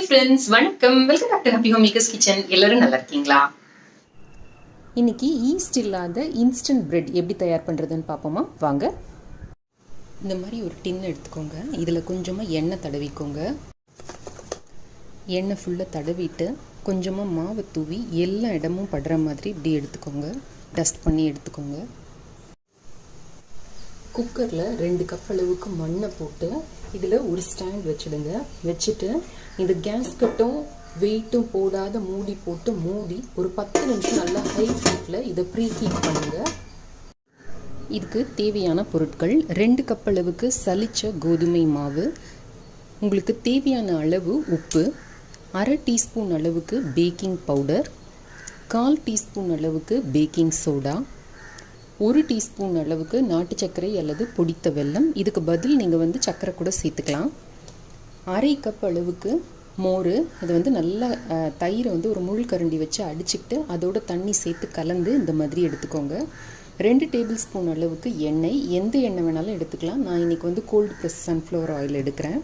Friends, வணக்கம். Welcome back to Happy Home Makers kitchen. எல்லாரும் நல்லா இருக்கீங்களா? இன்னைக்கு ஈஸ்ட் இல்லாத இன்ஸ்டன்ட் பிரெட் எப்படி தயார் பண்ணுறதுன்னு பார்ப்போமா? வாங்க. இந்த மாதிரி ஒரு டின் எடுத்துக்கோங்க. இதில் கொஞ்சமாக எண்ணெய் தடவிக்கோங்க. எண்ணெய் ஃபுல்லாக தடவிட்டு கொஞ்சமாக மாவை தூவி எல்லா இடமும் படுற மாதிரி இப்படி எடுத்துக்கோங்க. டஸ்ட் பண்ணி எடுத்துக்கோங்க. குக்கரில் 2 கப் அளவுக்கு மண்ணை போட்டு இதில் ஒரு ஸ்டாண்ட் வச்சுடுங்க. வச்சுட்டு இந்த கேஸ் கட்டும் வெயிட்டும் போடாத மூடி போட்டு மூடி ஒரு 10 நிமிஷம் நல்லா ஹை ஹீட்டில் இதை ப்ரீ ஹீட் பண்ணுங்கள். இதுக்கு தேவையான பொருட்கள் 2 கப் அளவுக்கு சலிச்ச கோதுமை மாவு, உங்களுக்கு தேவையான அளவு உப்பு, 1/2 டீஸ்பூன் அளவுக்கு பேக்கிங் பவுடர், 1/4 டீஸ்பூன் அளவுக்கு பேக்கிங் சோடா, 1 டீஸ்பூன் அளவுக்கு நாட்டு சர்க்கரை அல்லது பொடித்த வெல்லம். இதுக்கு பதில் நீங்கள் சர்க்கரை கூட சேர்த்துக்கலாம். 1/2 கப் அளவுக்கு மோர். அது நல்லா தயிரை ஒரு முள் கரண்டி வச்சு அடிச்சுக்கிட்டு அதோட தண்ணி சேர்த்து கலந்து இந்த மாதிரி எடுத்துக்கோங்க. 2 டேபிள் ஸ்பூன் அளவுக்கு எண்ணெய், எந்த எண்ணெய் வேணாலும் எடுத்துக்கலாம். நான் இன்றைக்கி கோல்டு ப்ரெஸ் சன்ஃப்ளவர் ஆயில் எடுக்கிறேன்.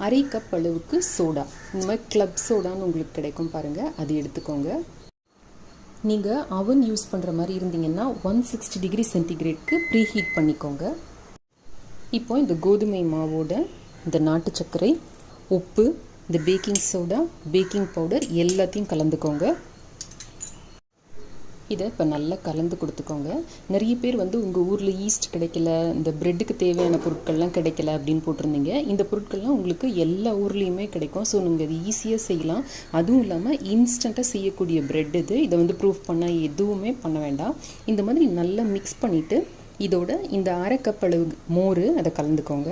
1/2 கப் அளவுக்கு சோடா, இந்த மாதிரி கிளப் சோடான்னு உங்களுக்கு கிடைக்கும் பாருங்கள், அது எடுத்துக்கோங்க. நீங்கள் அவன் யூஸ் பண்ணுற மாதிரி இருந்தீங்கன்னா 160 டிகிரி சென்டிகிரேட்க்கு ப்ரீ ஹீட் பண்ணிக்கோங்க. இப்போ இந்த கோதுமை மாவோட இந்த நாட்டு சர்க்கரை, உப்பு, இந்த பேக்கிங் சோடா, பேக்கிங் பவுடர் எல்லாத்தையும் கலந்துக்கோங்க. இதை இப்போ நல்லா கலந்து கொடுத்துக்கோங்க. நிறைய பேர் உங்கள் ஊரில் ஈஸ்ட் கிடைக்கல, இந்த ப்ரெட்டுக்கு தேவையான பொருட்கள்லாம் கிடைக்கல அப்படின்னு போட்டிருந்தீங்க. இந்த பொருட்கள்லாம் உங்களுக்கு எல்லா ஊர்லேயுமே கிடைக்கும். ஸோ நீங்கள் இது ஈஸியாக செய்யலாம். அதுவும் இல்லாமல் இன்ஸ்டண்ட்டாக செய்யக்கூடிய ப்ரெட் இது. இதை ப்ரூஃப் பண்ண எதுவுமே பண்ண வேண்டாம். இந்த மாதிரி நல்லா மிக்ஸ் பண்ணிவிட்டு இதோட இந்த 1/2 கப் அளவு மோர் அதை கலந்துக்கோங்க.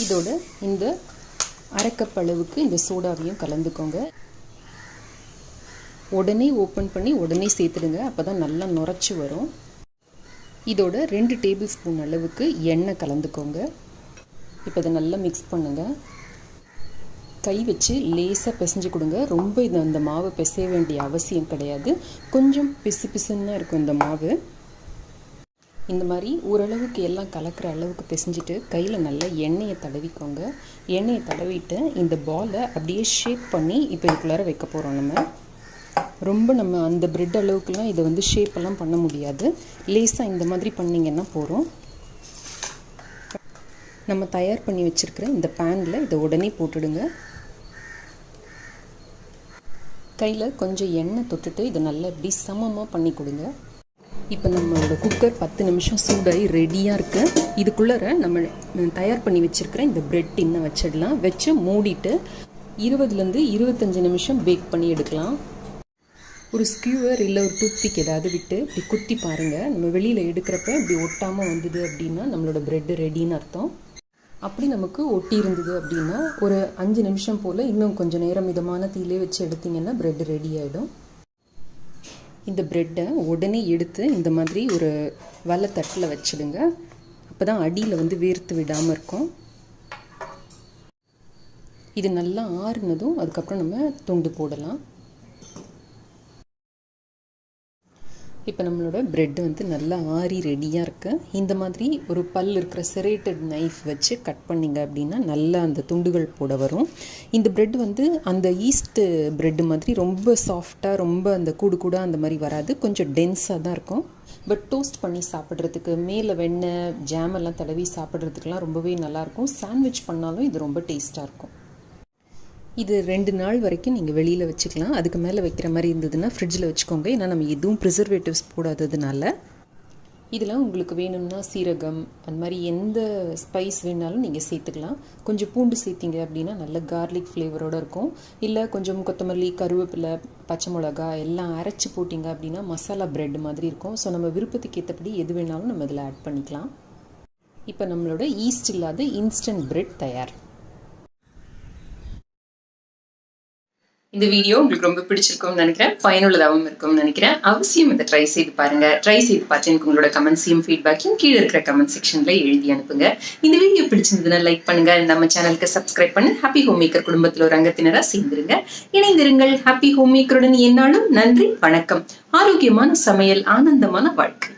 இதோட இந்த 1/2 கப் அளவுக்கு இந்த சோடாவையும் கலந்துக்கோங்க. உடனே ஓப்பன் பண்ணி உடனே சேர்த்துடுங்க, அப்போ தான் நல்லா நுரைச்சி வரும். இதோட 2 டேபிள் ஸ்பூன் அளவுக்கு எண்ணெய் கலந்துக்கோங்க. இப்போ இதை நல்லா மிக்ஸ் பண்ணுங்கள். கை வச்சு லேசாக பிசைஞ்சு கொடுங்க. ரொம்ப அந்த மாவை பிசைய வேண்டிய அவசியம் கிடையாது. கொஞ்சம் பிசு பிசுன்னு இருக்கும் இந்த மாவு. இந்த மாதிரி ஓரளவுக்கு எல்லாம் கலக்கிற அளவுக்கு பிசைஞ்சிட்டு கையில் நல்லா எண்ணெயை தடவிக்கோங்க. எண்ணெயை தடவிட்டு இந்த பாலை அப்படியே ஷேப் பண்ணி இப்போ இதுக்குள்ளார வைக்க போகிறோம். நம்ம அந்த பிரெட் அளவுக்குலாம் இதை ஷேப்பெல்லாம் பண்ண முடியாது. லேசாக இந்த மாதிரி பண்ணிங்கன்னா போகிறோம். நம்ம தயார் பண்ணி வச்சுருக்கிற இந்த பேனில் இதை உடனே போட்டுடுங்க. கையில் கொஞ்சம் எண்ணெய் தொட்டுட்டு இதை நல்லா இப்படி சமமாக பண்ணி கொடுங்க. இப்போ நம்மளோட குக்கர் 10 நிமிஷம் சூடாகி ரெடியாக இருக்குது. இதுக்குள்ளார நம்ம தயார் பண்ணி வச்சுருக்கிற இந்த பிரெட் டின்னை வச்சிடலாம். வச்சு மூடிட்டு 20லேருந்து 25 நிமிஷம் பேக் பண்ணி எடுக்கலாம். ஒரு ஸ்கியூவர் இல்லை ஒரு டூத்பிக் ஏதாவது விட்டு இப்படி குத்தி பாருங்கள். நம்ம வெளியில் எடுக்கிறப்ப இப்படி ஒட்டாமல் வந்தது அப்படின்னா நம்மளோட பிரெட்டு ரெடின்னு அர்த்தம். அப்படி நமக்கு ஒட்டி இருந்தது அப்படின்னா ஒரு 5 நிமிஷம் போல் இன்னும் கொஞ்சம் நேரம் மிதமான தீயிலே வச்சு எடுத்திங்கன்னா பிரெட் ரெடி ஆகிடும். இந்த பிரெட்டை உடனே எடுத்து இந்த மாதிரி ஒரு வலை தட்டில் வச்சுடுங்க. அப்போ தான் அடியில் வேர்த்து விடாமல் இருக்கும். இது நல்லா ஆறுனதும் அதுக்கப்புறம் நம்ம துண்டு போடலாம். இப்போ நம்மளோட பிரெட்டு நல்லா ஆறி ரெடியாக இருக்குது. இந்த மாதிரி ஒரு பல் இருக்கிற செரேட்டட் நைஃப் வச்சு கட் பண்ணிங்க அப்படின்னா நல்லா அந்த துண்டுகள் போட வரும். இந்த பிரெட் அந்த ஈஸ்ட் பிரெட்டு மாதிரி ரொம்ப சாஃப்டாக ரொம்ப அந்த கூடு கூடாக அந்த மாதிரி வராது. கொஞ்சம் டென்ஸாக தான் இருக்கும். பட் டோஸ்ட் பண்ணி சாப்பிட்றதுக்கு மேலே வெண்ணெய் ஜாமெல்லாம் தடவி சாப்பிட்றதுக்கெலாம் ரொம்பவே நல்லாயிருக்கும். சாண்ட்விச் பண்ணாலும் இது ரொம்ப டேஸ்ட்டாக இருக்கும். இது 2 நாள் வரைக்கும் நீங்கள் வெளியில் வச்சுக்கலாம். அதுக்கு மேலே வைக்கிற மாதிரி இருந்ததுன்னா ஃப்ரிட்ஜில் வச்சுக்கோங்க. ஏன்னா நம்ம எதுவும் ப்ரிசர்வேட்டிவ்ஸ் போடாததுனால. இதில் உங்களுக்கு வேணும்னா சீரகம் அந்த மாதிரி எந்த ஸ்பைஸ் வேணாலும் நீங்கள் சேர்த்துக்கலாம். கொஞ்சம் பூண்டு சேர்த்திங்க அப்படின்னா நல்ல கார்லிக் ஃப்ளேவரோடு இருக்கும். இல்லை கொஞ்சம் கொத்தமல்லி, கருவேப்பிலை, பச்சை மிளகா எல்லாம் அரைச்சி போட்டிங்க அப்படின்னா மசாலா பிரெட் மாதிரி இருக்கும். ஸோ நம்ம விருப்பத்துக்கு ஏற்றபடி எது வேணாலும் நம்ம இதில் ஆட் பண்ணிக்கலாம். இப்போ நம்மளோட ஈஸ்ட் இல்லாத இன்ஸ்டன்ட் பிரெட் தயார். இந்த வீடியோ உங்களுக்கு ரொம்ப பிடிச்சிருக்கும்னு நினைக்கிறேன். பயனுள்ளதாகவும் இருக்கும்னு நினைக்கிறேன். அவசியம் இதை ட்ரை செய்து பாருங்க. ட்ரை செய்து பார்த்து எனக்கு உங்களோட கமெண்ட்ஸையும் ஃபீட்பேக்கையும் கீழே இருக்கிற கமெண்ட் செக்ஷன்ல எழுதி அனுப்புங்க. இந்த வீடியோ பிடிச்சிருந்ததுன்னா லைக் பண்ணுங்க. நம்ம சேனலுக்கு சப்ஸ்கிரைப் பண்ணி ஹாப்பி ஹோம் மேக்கர் குடும்பத்தில் ஒரு அங்கத்தினரா சேர்ந்துருங்க. இணைந்திருங்கள். ஹாப்பி ஹோம் மேக்கருடன் என்னாலும். நன்றி, வணக்கம். ஆரோக்கியமான சமையல், ஆனந்தமான வாழ்க்கை.